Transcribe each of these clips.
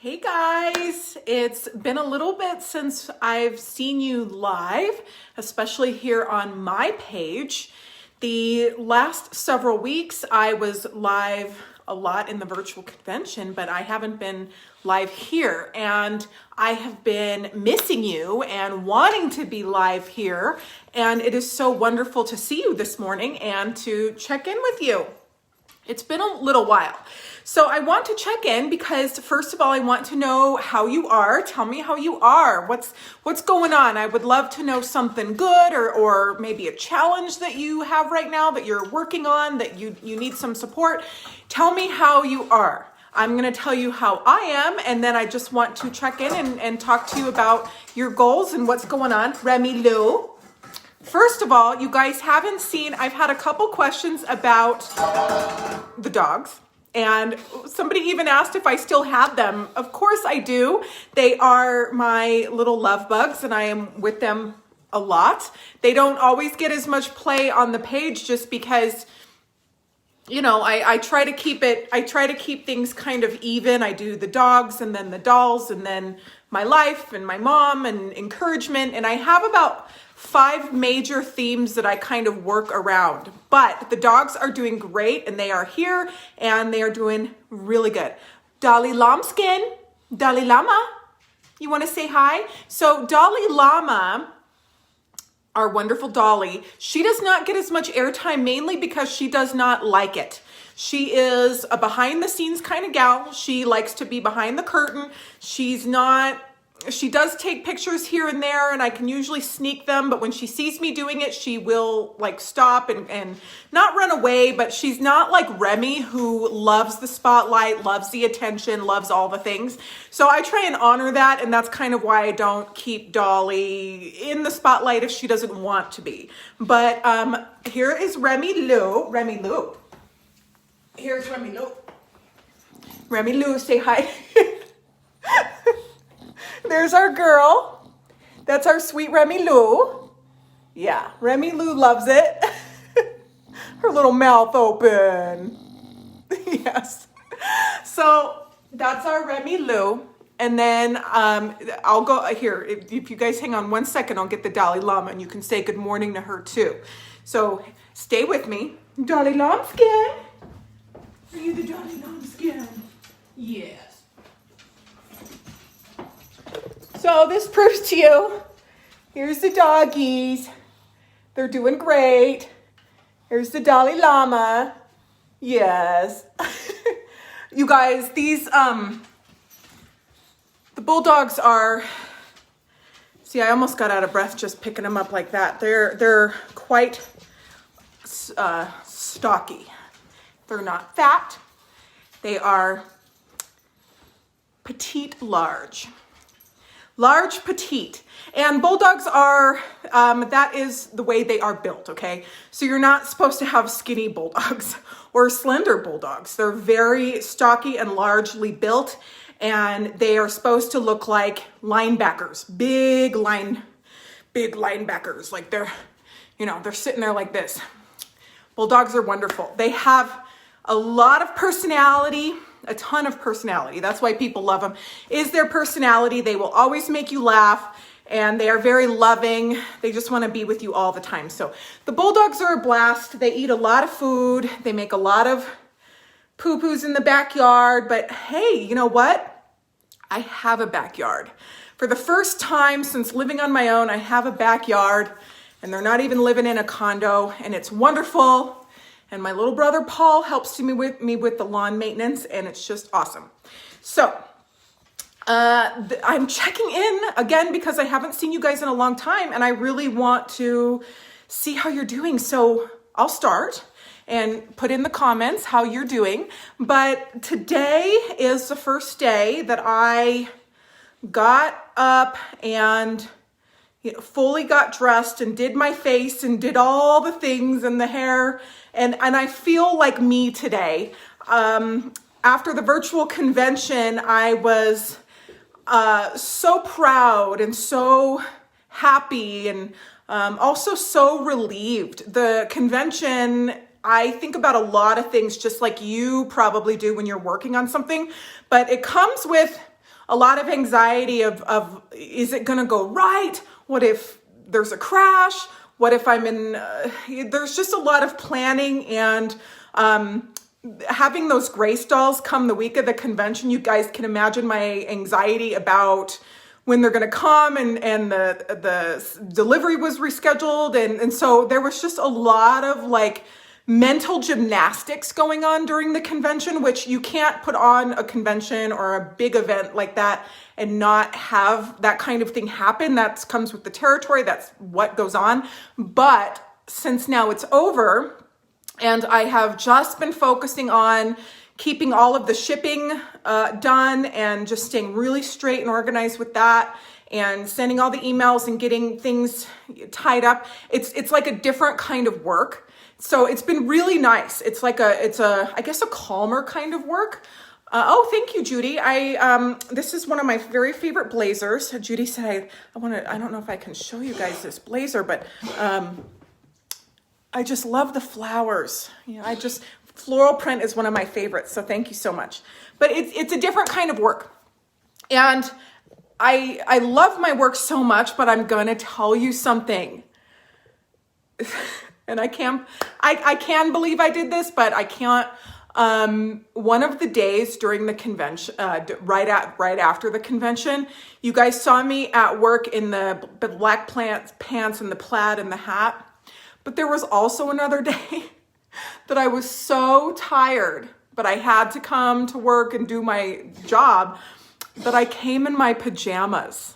Hey guys, it's been a little bit since I've seen you live, especially here on my page. The last several weeks I was live a lot in the virtual convention, but I haven't been live here, and I have been missing you and wanting to be live here, and it is so wonderful to see you this morning and to check in with you. It's been a little while. So I want to check in because first of all, I want to know how you are. Tell me how you are. What's going on? I would love to know something good or maybe a challenge that you have right now that you're working on, that you need some support. Tell me how you are. I'm going to tell you how I am, and then I just want to check in and talk to you about your goals and what's going on. Remy Lou. First of all, you guys haven't seen, I've had a couple questions about the dogs, and somebody even asked if I still have them. Of course I do. They are my little love bugs, and I am with them a lot. They don't always get as much play on the page just because, you know, I try to keep things kind of even. I do the dogs and then the dolls and then my life and my mom and encouragement, and I have about 5 major themes that I kind of work around. But the dogs are doing great, and they are here, and they are doing really good. Dolly Lambskin, Dolly Lama, you want to say hi? So Dolly Lama, our wonderful Dolly, she does not get as much airtime mainly because she does not like it. She is a behind the scenes kind of gal. She likes to be behind the curtain. She does take pictures here and there, and I can usually sneak them, but when she sees me doing it, she will like stop and not run away, but she's not like Remy, who loves the spotlight, loves the attention, loves all the things. So I try and honor that, and that's kind of why I don't keep Dolly in the spotlight if she doesn't want to be. But here is Remy Lou. Remy Lou. Here's Remy Lou. Remy Lou, say hi. There's our girl. That's our sweet Remy Lou. Yeah, Remy Lou loves it. Her little mouth open. Yes. So that's our Remy Lou. And then I'll go here. If you guys hang on 1 second, I'll get the Dalai Lama, and you can say good morning to her too. So stay with me. Dalai Lambskin. Are you the Dalai Lambskin? Yes. So this proves to you, here's the doggies. They're doing great. Here's the Dalai Lama. Yes. You guys, these, the Bulldogs are, see, I almost got out of breath just picking them up like that. They're quite stocky. They're not fat. They are petite large. Large, petite. And Bulldogs are, that is the way they are built, okay? So you're not supposed to have skinny Bulldogs or slender Bulldogs. They're very stocky and largely built, and they are supposed to look like linebackers, big linebackers. Like they're sitting there like this. Bulldogs are wonderful. They have a lot of personality. A ton of personality. That's why people love them, is their personality. They will always make you laugh, and they are very loving. They just want to be with you all the time. So the Bulldogs are a blast. They eat a lot of food. They make a lot of poo-poos in the backyard, but hey, you know what? I have a backyard. For the first time since living on my own, I have a backyard, and they're not even living in a condo, and it's wonderful. And my little brother, Paul, helps me with the lawn maintenance, and it's just awesome. So I'm checking in again because I haven't seen you guys in a long time, and I really want to see how you're doing. So I'll start and put in the comments how you're doing. But today is the first day that I got up and fully got dressed and did my face and did all the things and the hair. And I feel like me today. After the virtual convention, I was so proud and so happy and also so relieved. The convention, I think about a lot of things just like you probably do when you're working on something, but it comes with a lot of anxiety of is it going to go right? What if there's a crash? What if I'm in, there's just a lot of planning and having those grace dolls come the week of the convention. You guys can imagine my anxiety about when they're going to come, and the delivery was rescheduled. And so there was just a lot of like mental gymnastics going on during the convention, which you can't put on a convention or a big event like that and not have that kind of thing happen. That comes with the territory. That's what goes on. But since now it's over, and I have just been focusing on keeping all of the shipping done and just staying really straight and organized with that, and sending all the emails and getting things tied up. It's like a different kind of work. So it's been really nice. It's I guess a calmer kind of work. Oh, thank you, Judy. This is one of my very favorite blazers. Judy said, I don't know if I can show you guys this blazer, but I just love the flowers. Floral print is one of my favorites. So thank you so much. But it's a different kind of work. And I love my work so much, but I'm going to tell you something. And I can believe I did this, but I can't. One of the days during the convention, right after the convention, you guys saw me at work in the black pants and the plaid and the hat. But there was also another day that I was so tired, but I had to come to work and do my job, that I came in my pajamas.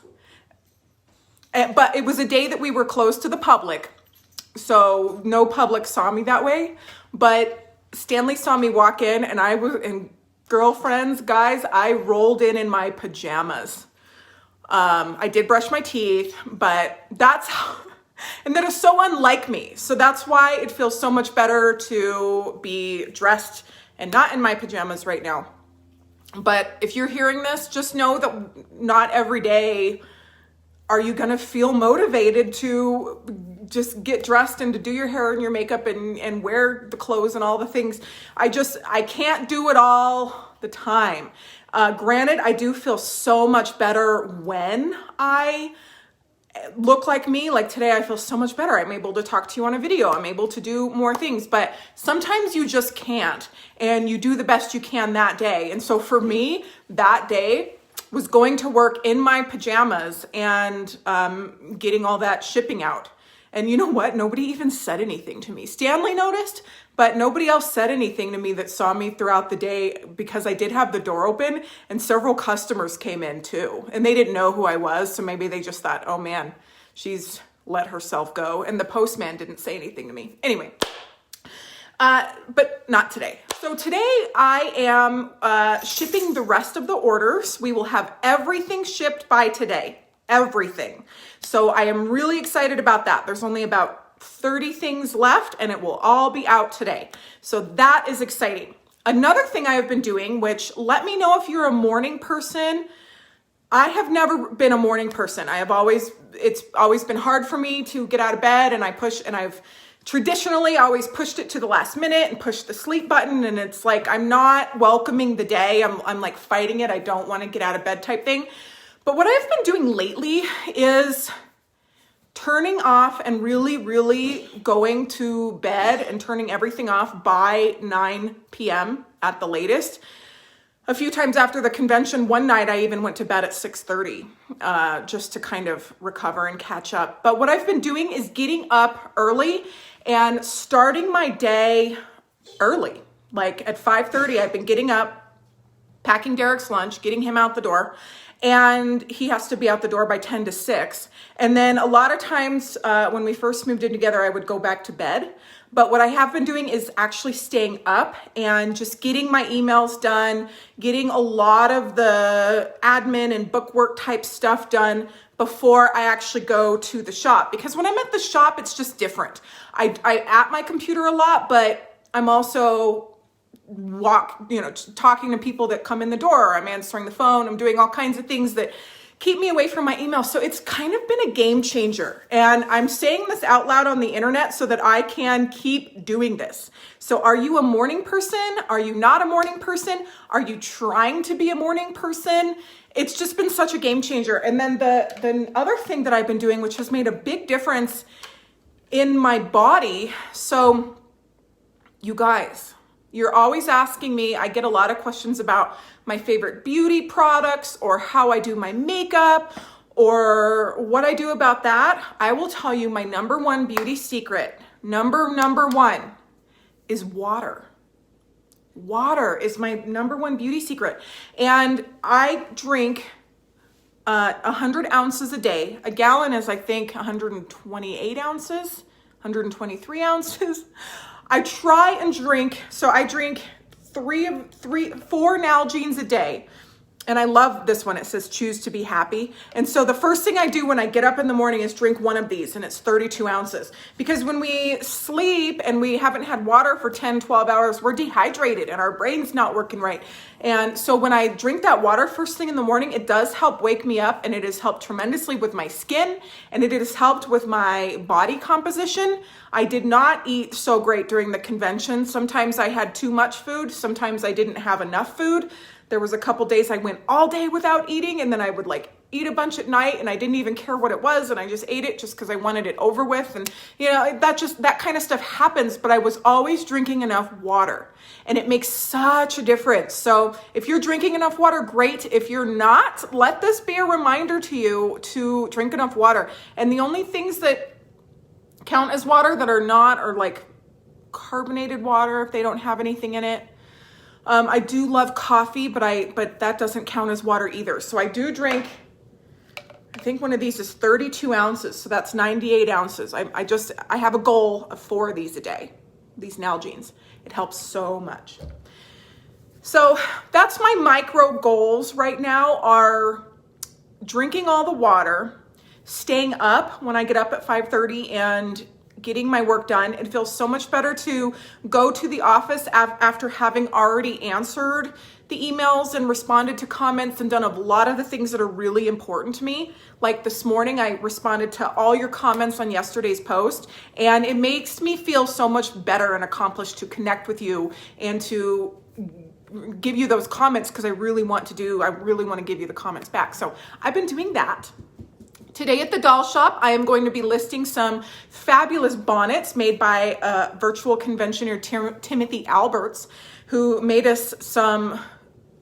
But it was a day that we were closed to the public, so no public saw me that way. But Stanley saw me walk in, and girlfriends, guys, I rolled in my pajamas. I did brush my teeth, but and that is so unlike me. So that's why it feels so much better to be dressed and not in my pajamas right now. But if you're hearing this, just know that not every day are you going to feel motivated to just get dressed and to do your hair and your makeup and wear the clothes and all the things. I can't do it all the time. Granted, I do feel so much better when I look like me. Like today, I feel so much better. I'm able to talk to you on a video. I'm able to do more things, but sometimes you just can't, and you do the best you can that day. And so for me, that day was going to work in my pajamas and getting all that shipping out. And you know what? Nobody even said anything to me. Stanley noticed, but nobody else said anything to me that saw me throughout the day, because I did have the door open and several customers came in too. And they didn't know who I was. So maybe they just thought, oh man, she's let herself go. And the postman didn't say anything to me. Anyway, but not today. So today I am shipping the rest of the orders. We will have everything shipped by today. Everything. So I am really excited about that. There's only about 30 things left and it will all be out today. So that is exciting. Another thing I have been doing, which let me know if you're a morning person. I have never been a morning person. It's always been hard for me to get out of bed, and I've traditionally always pushed it to the last minute and pushed the sleep button. And it's like, I'm not welcoming the day. I'm like fighting it. I don't want to get out of bed type thing. But what I've been doing lately is turning off and really, really going to bed and turning everything off by 9 p.m. at the latest. A few times after the convention, one night I even went to bed at 6:30 just to kind of recover and catch up. But what I've been doing is getting up early and starting my day early. Like at 5:30, I've been getting up, packing Derek's lunch, getting him out the door. And he has to be out the door by 10 to 6. And then a lot of times when we first moved in together, I would go back to bed. But what I have been doing is actually staying up and just getting my emails done, getting a lot of the admin and bookwork type stuff done before I actually go to the shop. Because when I'm at the shop, it's just different. I'm at my computer a lot, but I'm also talking to people that come in the door. I'm answering the phone. I'm doing all kinds of things that keep me away from my email. So it's kind of been a game changer. And I'm saying this out loud on the internet so that I can keep doing this. So are you a morning person? Are you not a morning person? Are you trying to be a morning person? It's just been such a game changer. And then the other thing that I've been doing, which has made a big difference in my body. So you guys, you're always asking me, I get a lot of questions about my favorite beauty products or how I do my makeup or what I do about that. I will tell you my number one beauty secret, number one is water. Water is my number one beauty secret. And I drink 100 ounces a day. A gallon is, I think, 128 ounces, 123 ounces. I try and drink, so I drink four Nalgene's a day. And I love this one. It says choose to be happy. And so the first thing I do when I get up in the morning is drink one of these, and it's 32 ounces. Because when we sleep and we haven't had water for 10, 12 hours, we're dehydrated and our brain's not working right. And so when I drink that water first thing in the morning, it does help wake me up, and it has helped tremendously with my skin, and it has helped with my body composition. I did not eat so great during the convention. Sometimes I had too much food. Sometimes I didn't have enough food. There was a couple days I went all day without eating, and then I would like eat a bunch at night, and I didn't even care what it was, and I just ate it just because I wanted it over with. And you know, that kind of stuff happens, but I was always drinking enough water, and it makes such a difference. So if you're drinking enough water, great. If you're not, let this be a reminder to you to drink enough water. And the only things that count as water that are not are like carbonated water if they don't have anything in it. I do love coffee, but that doesn't count as water either. So I do drink, I think one of these is 32 ounces. So that's 98 ounces. I have a goal of 4 of these a day, these Nalgene's. It helps so much. So that's my micro goals right now, are drinking all the water, staying up when I get up at 5:30 and getting my work done. It feels so much better to go to the office after having already answered the emails and responded to comments and done a lot of the things that are really important to me. Like this morning, I responded to all your comments on yesterday's post, and it makes me feel so much better and accomplished to connect with you and to give you those comments, because I really want to give you the comments back. So I've been doing that. Today at the doll shop, I am going to be listing some fabulous bonnets made by virtual conventioner Timothy Alberts, who made us some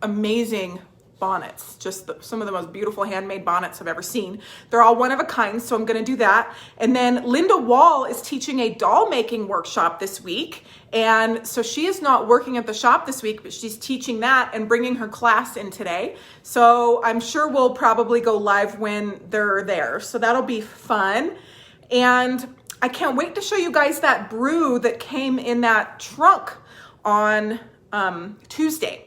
amazing bonnets, just some of the most beautiful handmade bonnets I've ever seen. They're all one of a kind, so I'm going to do that. And then Linda Wall is teaching a doll making workshop this week. And so she is not working at the shop this week, but she's teaching that and bringing her class in today. So I'm sure we'll probably go live when they're there. So that'll be fun. And I can't wait to show you guys that brew that came in that trunk on Tuesday.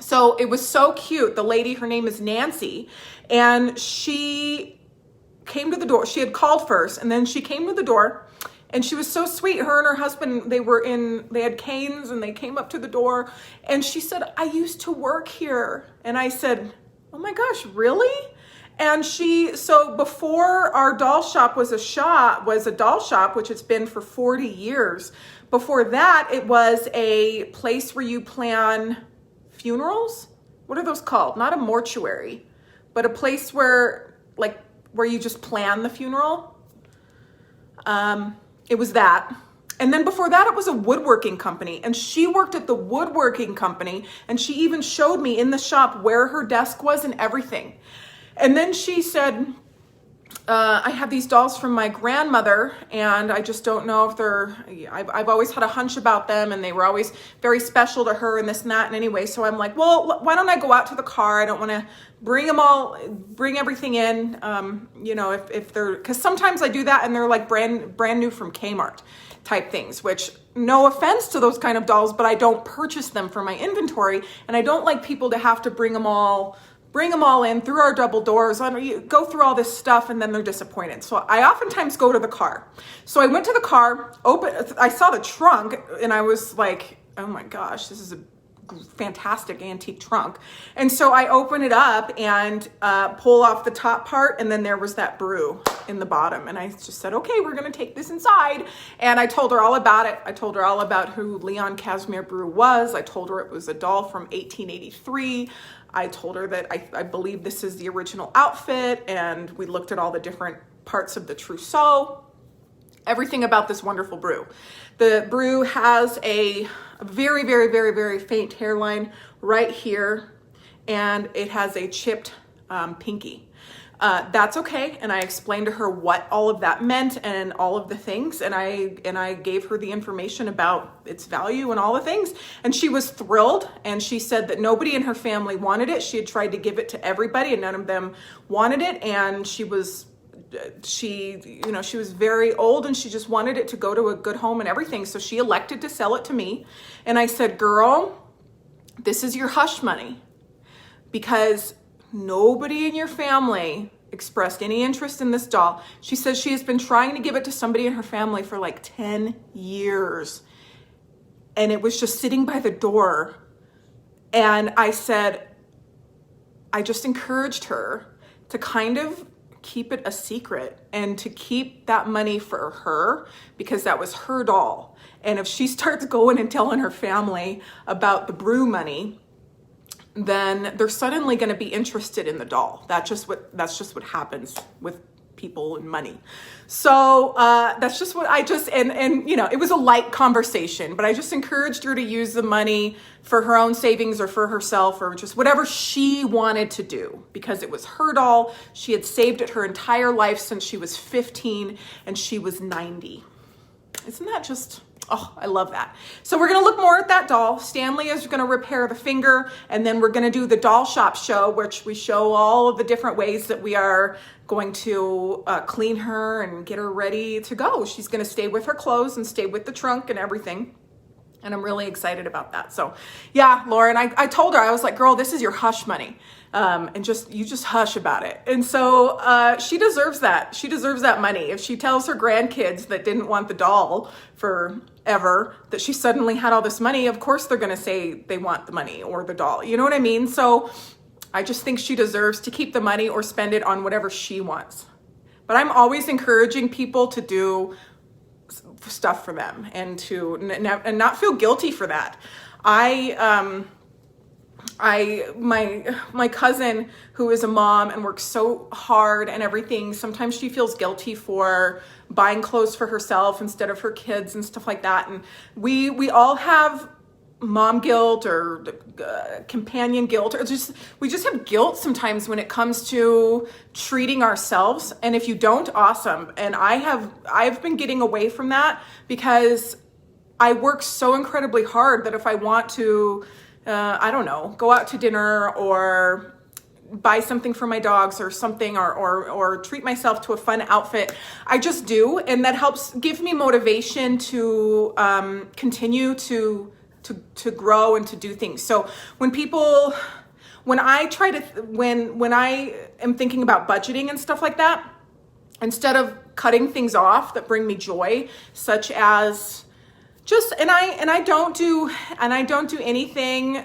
So it was so cute. The lady, her name is Nancy, and she came to the door. She had called first, and then she came to the door, and she was so sweet. Her and her husband, they had canes, and they came up to the door, and she said, "I used to work here." And I said, "Oh my gosh, really?" And so before our doll shop was a doll shop, which it's been for 40 years. Before that, it was a place where you plan funerals. What are those called? Not a mortuary, but a place where you just plan the funeral. It was that. And then before that, it was a woodworking company, and she worked at the woodworking company, and she even showed me in the shop where her desk was and everything. And then she said, I have these dolls from my grandmother, and I just don't know if I've always had a hunch about them, and they were always very special to her and this and that. And anyway, so I'm like, well, why don't I go out to the car? I don't want to bring everything in, if they're, because sometimes I do that and they're like brand new from Kmart type things, which no offense to those kind of dolls, but I don't purchase them for my inventory, and I don't like people to have to bring them all in through our double doors, go through all this stuff, and then they're disappointed. So I oftentimes go to the car. So I went to the car, I saw the trunk, and I was like, oh my gosh, this is a fantastic antique trunk. And so I open it up and pull off the top part, and then there was that brew in the bottom. And I just said, okay, we're going to take this inside. And I told her all about it. I told her all about who Leon Casimir Brew was. I told her it was a doll from 1883. I told her that I believe this is the original outfit, and we looked at all the different parts of the trousseau, everything about this wonderful brew. The brew has a very, very, very, very faint hairline right here, and it has a chipped pinky. That's okay. And I explained to her what all of that meant and all of the things. And I gave her the information about its value and all the things. And she was thrilled. And she said that nobody in her family wanted it. She had tried to give it to everybody and none of them wanted it. And she was very old and she just wanted it to go to a good home and everything. So she elected to sell it to me. And I said, girl, this is your hush money, because nobody in your family expressed any interest in this doll. She says she has been trying to give it to somebody in her family for like 10 years. And it was just sitting by the door. And I said, I just encouraged her to kind of keep it a secret and to keep that money for her, because that was her doll. And if she starts going and telling her family about the brew money, then they're suddenly going to be interested in the doll. That's just what happens with people and money. So that's just what and it was a light conversation, but I just encouraged her to use the money for her own savings or for herself or just whatever she wanted to do, because it was her doll. She had saved it her entire life since she was 15 and she was 90. Isn't that just... Oh, I love that. So we're going to look more at that doll. Stanley is going to repair the finger, and then we're going to do the doll shop show, which we show all of the different ways that we are going to clean her and get her ready to go. She's going to stay with her clothes and stay with the trunk and everything. And I'm really excited about that. So yeah, Lauren, I told her, I was like, girl, this is your hush money. And you just hush about it. And so she deserves that. She deserves that money. If she tells her grandkids that didn't want the doll forever, that she suddenly had all this money, of course they're going to say they want the money or the doll. You know what I mean? So I just think she deserves to keep the money or spend it on whatever she wants. But I'm always encouraging people to do stuff for them and to not feel guilty for that. My cousin, who is a mom and works so hard and everything, sometimes she feels guilty for buying clothes for herself instead of her kids and stuff like that. And we all have mom guilt or companion guilt, or we just have guilt sometimes when it comes to treating ourselves. And if you don't, awesome. And I've been getting away from that because I work so incredibly hard that if I want to go out to dinner or buy something for my dogs or something, or treat myself to a fun outfit, I just do. And that helps give me motivation to continue to grow and to do things. So when I am thinking about budgeting and stuff like that, instead of cutting things off that bring me joy, such as I don't do anything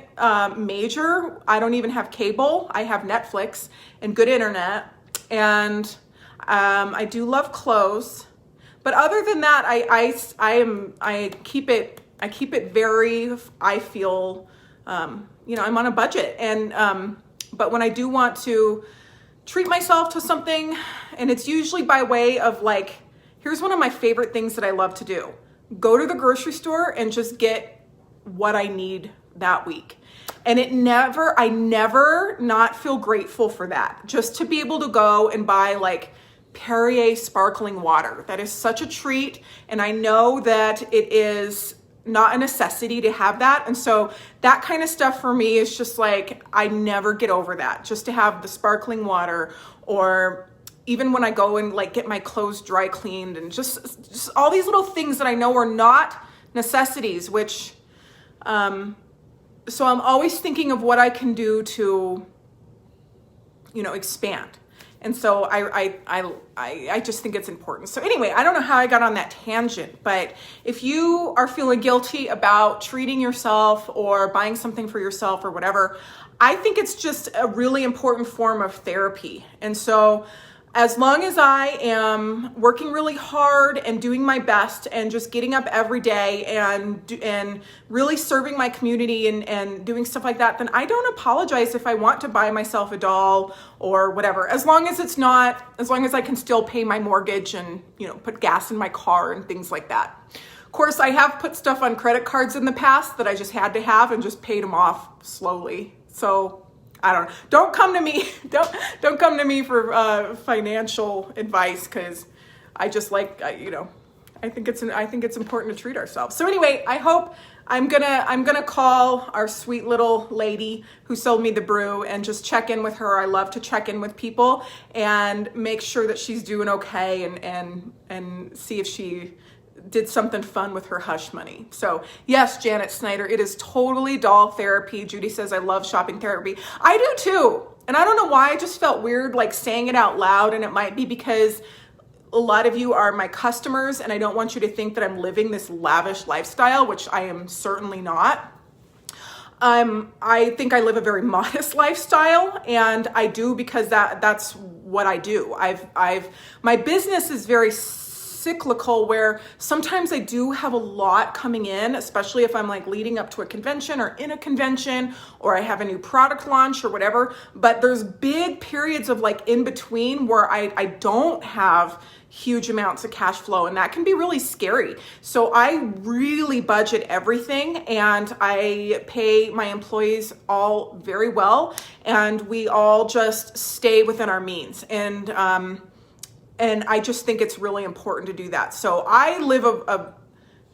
major. I don't even have cable. I have Netflix and good internet, and I do love clothes. But other than that, I keep it very. I feel I'm on a budget, and but when I do want to treat myself to something, and it's usually by way of like, here's one of my favorite things that I love to do. Go to the grocery store and just get what I need that week. And I never not feel grateful for that. Just to be able to go and buy like Perrier sparkling water. That is such a treat. And I know that it is not a necessity to have that. And so that kind of stuff for me is just like, I never get over that. Just to have the sparkling water, or even when I go and like get my clothes dry cleaned, and just all these little things that I know are not necessities, which, so I'm always thinking of what I can do to, expand. And so I just think it's important. So anyway, I don't know how I got on that tangent, but if you are feeling guilty about treating yourself or buying something for yourself or whatever, I think it's just a really important form of therapy. And so as long as I am working really hard and doing my best and just getting up every day and really serving my community and doing stuff like that, then I don't apologize if I want to buy myself a doll or whatever, as long as I can still pay my mortgage and, put gas in my car and things like that. Of course, I have put stuff on credit cards in the past that I just had to have and just paid them off slowly. So I don't know. Don't come to me. Don't come to me for financial advice, because I just I think it's important to treat ourselves. So anyway, I hope I'm gonna call our sweet little lady who sold me the brew and just check in with her. I love to check in with people and make sure that she's doing okay and see if she did something fun with her hush money. So yes, Janet Snyder, it is totally doll therapy. Judy says, I love shopping therapy. I do too. And I don't know why, I just felt weird saying it out loud, and it might be because a lot of you are my customers and I don't want you to think that I'm living this lavish lifestyle, which I am certainly not. I think I live a very modest lifestyle, and I do because that's what I do. My business is very cyclical, where sometimes I do have a lot coming in, especially if I'm leading up to a convention or in a convention, or I have a new product launch or whatever. But there's big periods of in between where I don't have huge amounts of cash flow, and that can be really scary. So I really budget everything, and I pay my employees all very well, and we all just stay within our means. And I just think it's really important to do that. So I live a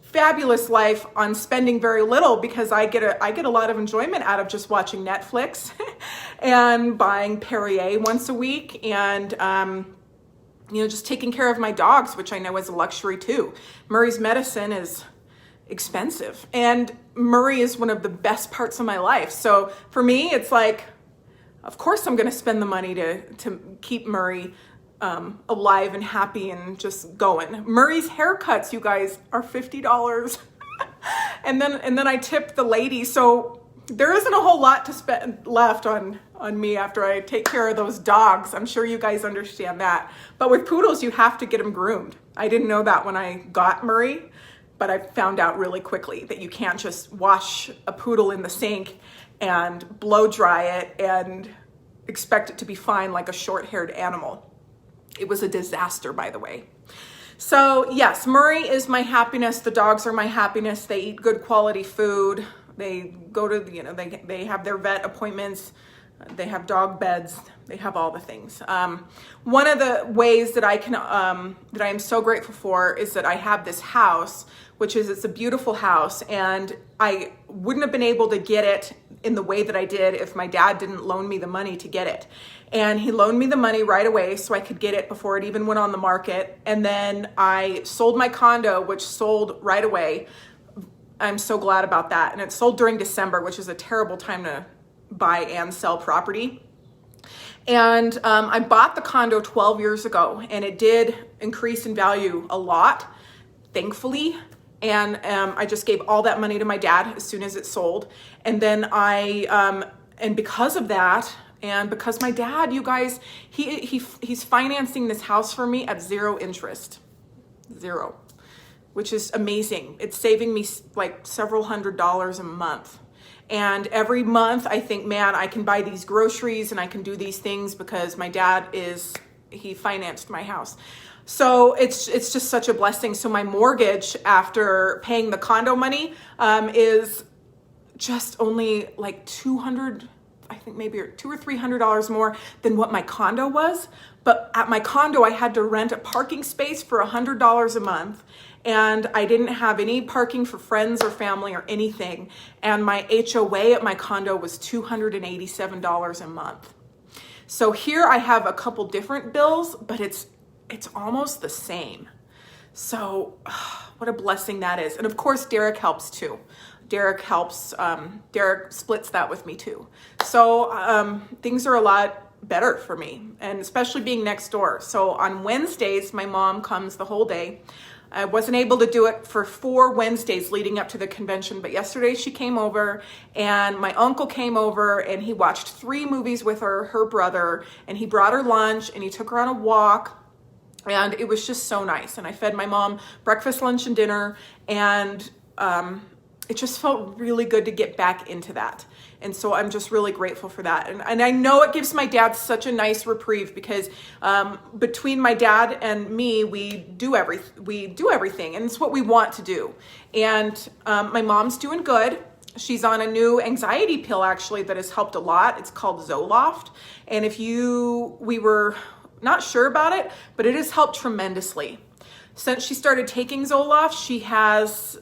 fabulous life on spending very little, because I get a lot of enjoyment out of just watching Netflix and buying Perrier once a week, and just taking care of my dogs, which I know is a luxury too. Murray's medicine is expensive, and Murray is one of the best parts of my life. So for me, it's of course I'm going to spend the money to keep Murray alive and happy and just going. Murray's haircuts, you guys, are $50. and then I tip the lady. So there isn't a whole lot to spend left on me after I take care of those dogs. I'm sure you guys understand that. But with poodles, you have to get them groomed. I didn't know that when I got Murray, but I found out really quickly that you can't just wash a poodle in the sink and blow dry it and expect it to be fine like a short-haired animal. It was a disaster, by the way. So yes, Murray is my happiness. The dogs are my happiness. They eat good quality food. They go to, they have their vet appointments. They have dog beds. They have all the things. One of the ways that that I am so grateful for is that I have this house, it's a beautiful house, and I wouldn't have been able to get it in the way that I did if my dad didn't loan me the money to get it. And he loaned me the money right away so I could get it before it even went on the market. And then I sold my condo, which sold right away. I'm so glad about that. And it sold during December, which is a terrible time to buy and sell property. And I bought the condo 12 years ago, and it did increase in value a lot, thankfully. And I just gave all that money to my dad as soon as it sold. And then and because of that, and because my dad, you guys, he's financing this house for me at zero interest, which is amazing. It's saving me several $100s a month. And every month I think, man, I can buy these groceries and I can do these things because my dad he financed my house. So it's just such a blessing. So my mortgage after paying the condo money is just only $200, I think maybe $200 or $300 more than what my condo was. But at my condo, I had to rent a parking space for $100 a month. And I didn't have any parking for friends or family or anything. And my HOA at my condo was $287 a month. So here I have a couple different bills, but it's almost the same. So what a blessing that is. And of course, Derek helps too. Derek splits that with me too. So things are a lot better for me, and especially being next door. So on Wednesdays, my mom comes the whole day. I wasn't able to do it for 4 Wednesdays leading up to the convention, but yesterday she came over, and my uncle came over, and he watched 3 movies with her brother, and he brought her lunch, and he took her on a walk, and it was just so nice. And I fed my mom breakfast, lunch, and dinner, and it just felt really good to get back into that. And so I'm just really grateful for that. And I know it gives my dad such a nice reprieve, because between my dad and me, we do everything, and it's what we want to do. And my mom's doing good. She's on a new anxiety pill, actually, that has helped a lot. It's called Zoloft. And we were not sure about it, but it has helped tremendously. Since she started taking Zoloft, she has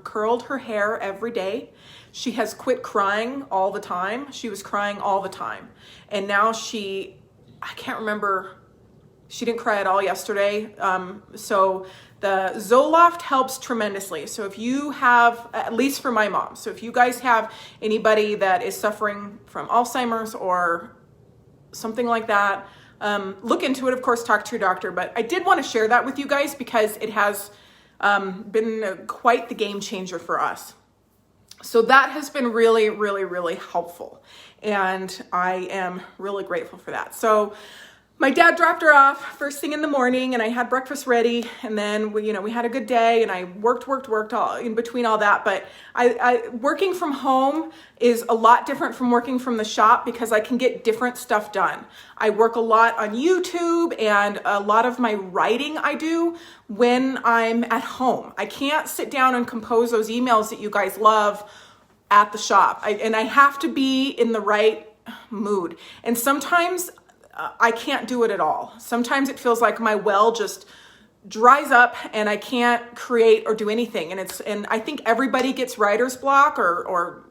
curled her hair every day. She has quit crying all the time. She was crying all the time. And now I can't remember, she didn't cry at all yesterday. So the Zoloft helps tremendously. So if you have, at least for my mom, so if you guys have anybody that is suffering from Alzheimer's or something like that, look into it. Of course, talk to your doctor. But I did want to share that with you guys, because it has been quite the game changer for us. So that has been really, really, really helpful. And I am really grateful for that. So my dad dropped her off first thing in the morning, and I had breakfast ready, and then we had a good day, and I worked all in between all that. But I working from home is a lot different from working from the shop, because I can get different stuff done. I work a lot on YouTube, and a lot of my writing I do when I'm at home. I can't sit down and compose those emails that you guys love at the shop. I have to be in the right mood. And sometimes I can't do it at all. Sometimes it feels like my well just dries up and I can't create or do anything. And I think everybody gets writer's block or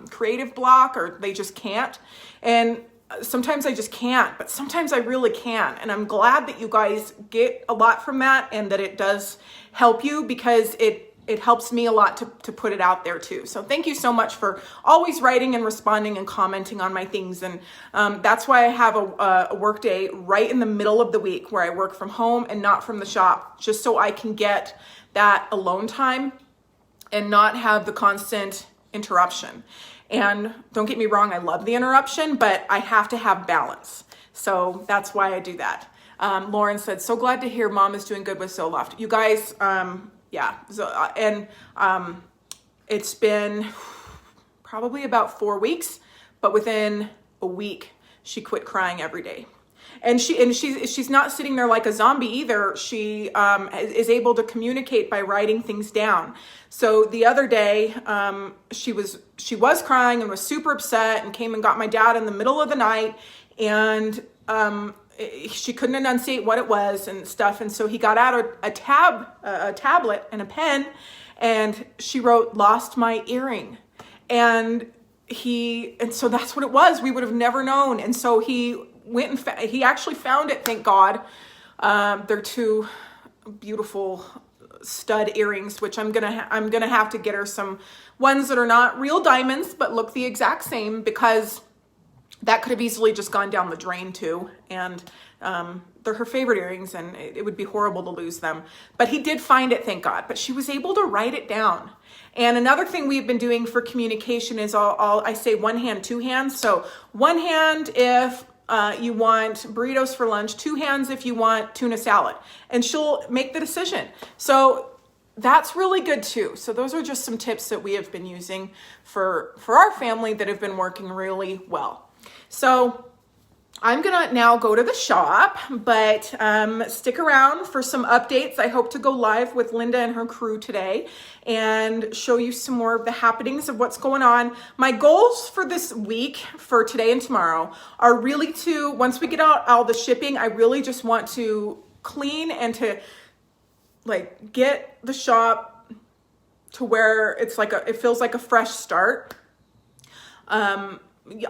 creative block, or they just can't. And sometimes I just can't, but sometimes I really can. And I'm glad that you guys get a lot from that, and that it does help you, because it helps me a lot to put it out there too. So thank you so much for always writing and responding and commenting on my things. And that's why I have a work day right in the middle of the week, where I work from home and not from the shop, just so I can get that alone time and not have the constant interruption. And don't get me wrong, I love the interruption, but I have to have balance. So that's why I do that. Lauren said, so glad to hear mom is doing good with Zoloft. You guys, yeah. So, it's been probably about 4 weeks, but within a week, she quit crying every day. And she's not sitting there like a zombie either. She is able to communicate by writing things down. So the other day, she was crying and was super upset, and came and got my dad in the middle of the night, and she couldn't enunciate what it was and stuff. And so he got out a tablet and a pen, and she wrote, "Lost my earring." And so that's what it was. We would have never known. And so he went and he actually found it. Thank God. They're 2 beautiful stud earrings, which I'm gonna have to get her some ones that are not real diamonds, but look the exact same, because that could have easily just gone down the drain too. And they're her favorite earrings, and it would be horrible to lose them. But he did find it, thank God. But she was able to write it down. And another thing we've been doing for communication is I say 1 hand, 2 hands. So 1 hand if you want burritos for lunch, 2 hands if you want tuna salad. And she'll make the decision. So that's really good too. So those are just some tips that we have been using for our family that have been working really well. So I'm gonna now go to the shop, but stick around for some updates. I hope to go live with Linda and her crew today and show you some more of the happenings of what's going on. My goals for this week, for today and tomorrow, are really to, once we get out all the shipping, I really just want to clean and to get the shop to where it feels like a fresh start.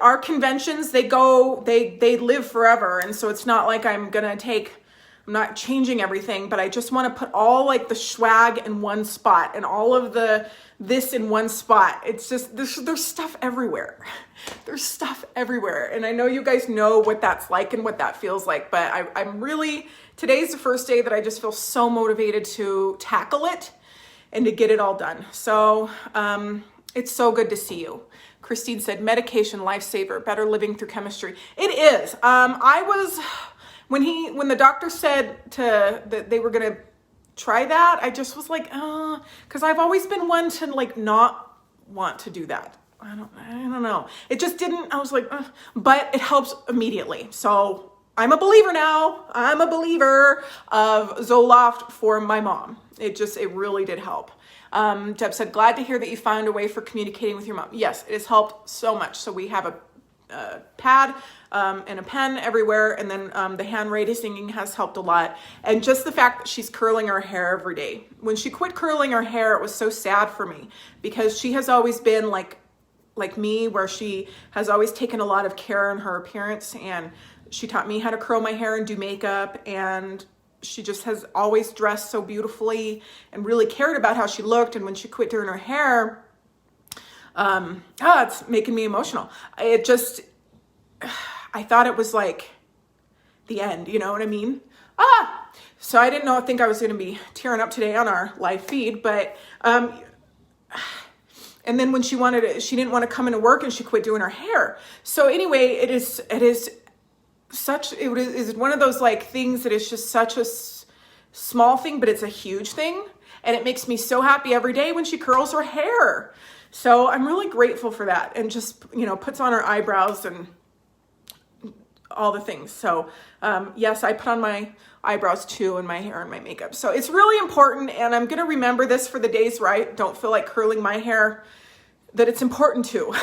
Our conventions, they live forever. And so it's not like I'm going to take I'm not changing everything, but I just want to put all like the swag in one spot and all of this in one spot. It's just, there's stuff everywhere. There's stuff everywhere. And I know you guys know what that's like and what that feels like, but I'm really, today's the first day that I just feel so motivated to tackle it and to get it all done. So it's so good to see you. Christine said, medication, lifesaver, better living through chemistry. It is. I was, when the doctor said that they were going to try that, I just was like, because I've always been one to like not want to do that. I don't know. It just didn't, I was like, but it helps immediately. So I'm a believer now. I'm a believer of Zoloft for my mom. It really did help. Deb said, glad to hear that you found a way for communicating with your mom. Yes, it has helped so much. So we have a pad and a pen everywhere. And then the handwriting singing has helped a lot. And just the fact that she's curling her hair every day. When she quit curling her hair, it was so sad for me because she has always been like me, where she has always taken a lot of care in her appearance. And she taught me how to curl my hair and do makeup. And she just has always dressed so beautifully and really cared about how she looked. And when she quit doing her hair, it's making me emotional. I thought it was like the end, you know what I mean? So I didn't think I was going to be tearing up today on our live feed, but, and then when she didn't want to come into work and she quit doing her hair. So anyway, it is one of those like things that is just such a small thing, but it's a huge thing. And it makes me so happy every day when she curls her hair. So I'm really grateful for that. And just, puts on her eyebrows and all the things. So, yes, I put on my eyebrows too, and my hair and my makeup. So it's really important. And I'm going to remember this for the days where I don't feel like curling my hair, that it's important to.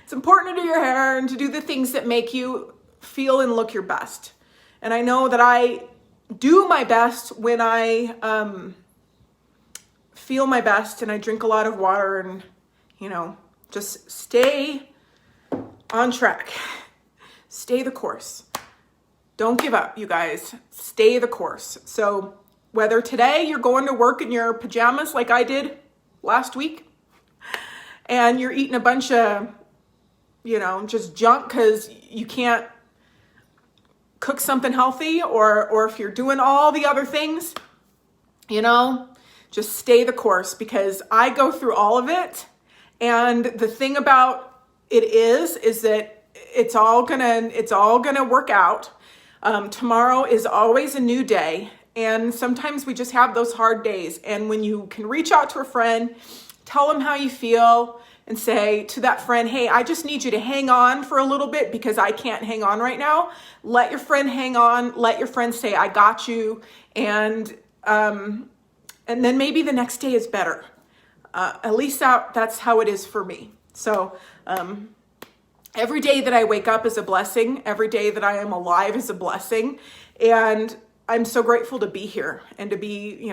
It's important to do your hair and to do the things that make you feel and look your best. And I know that I do my best when I feel my best and I drink a lot of water and, just stay on track. Stay the course. Don't give up, you guys. Stay the course. So whether today you're going to work in your pajamas like I did last week, and you're eating a bunch of, just junk because you can't cook something healthy, or if you're doing all the other things, just stay the course, because I go through all of it. And the thing about it is that it's all gonna work out. Tomorrow is always a new day. And sometimes we just have those hard days. And when you can reach out to a friend, tell them how you feel, and say to that friend, hey, I just need you to hang on for a little bit because I can't hang on right now. Let your friend hang on. Let your friend say, I got you. And then maybe the next day is better. At least that's how it is for me. So every day that I wake up is a blessing. Every day that I am alive is a blessing. And I'm so grateful to be here and to be,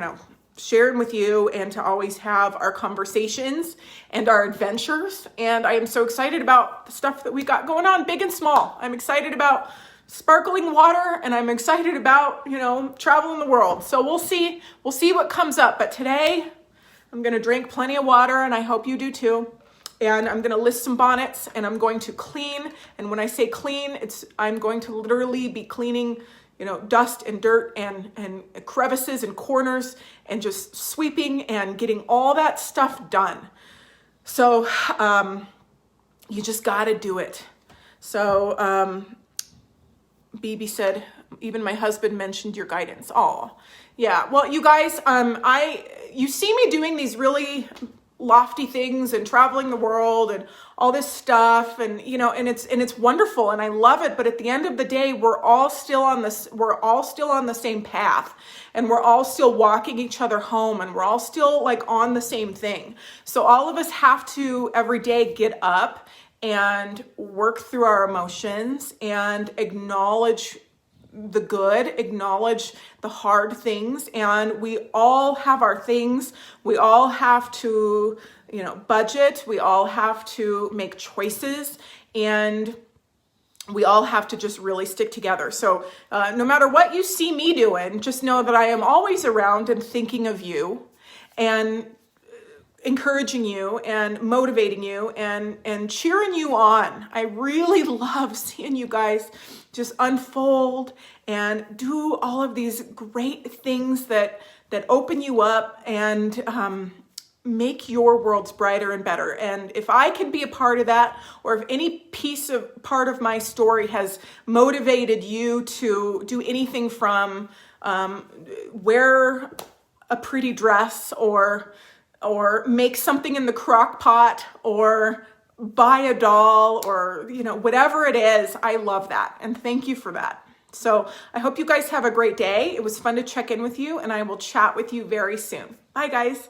sharing with you, and to always have our conversations and our adventures. And I am so excited about the stuff that we got going on, big and small. I'm excited about sparkling water, and I'm excited about, traveling the world. So we'll see what comes up. But today I'm going to drink plenty of water, and I hope you do too. And I'm going to list some bonnets, and I'm going to clean. And when I say clean, I'm going to literally be cleaning, dust and dirt and crevices and corners, and just sweeping and getting all that stuff done. So you just got to do it. So BB said, even my husband mentioned your guidance. Oh, yeah. Well, you guys, you see me doing these really lofty things and traveling the world and all this stuff, and and it's wonderful, and I love it. But at the end of the day, we're all still on the same path, and we're all still walking each other home, and we're all still like on the same thing. So all of us have to every day get up and work through our emotions and acknowledge the good, acknowledge the hard things. And we all have our things. We all have to, budget. We all have to make choices. And we all have to just really stick together. So no matter what you see me doing, just know that I am always around and thinking of you and encouraging you and motivating you and cheering you on. I really love seeing you guys just unfold and do all of these great things that open you up and make your worlds brighter and better. And if I can be a part of that, or if any part of my story has motivated you to do anything from wear a pretty dress or make something in the crock pot or buy a doll or, whatever it is, I love that. And thank you for that. So I hope you guys have a great day. It was fun to check in with you, and I will chat with you very soon. Bye, guys.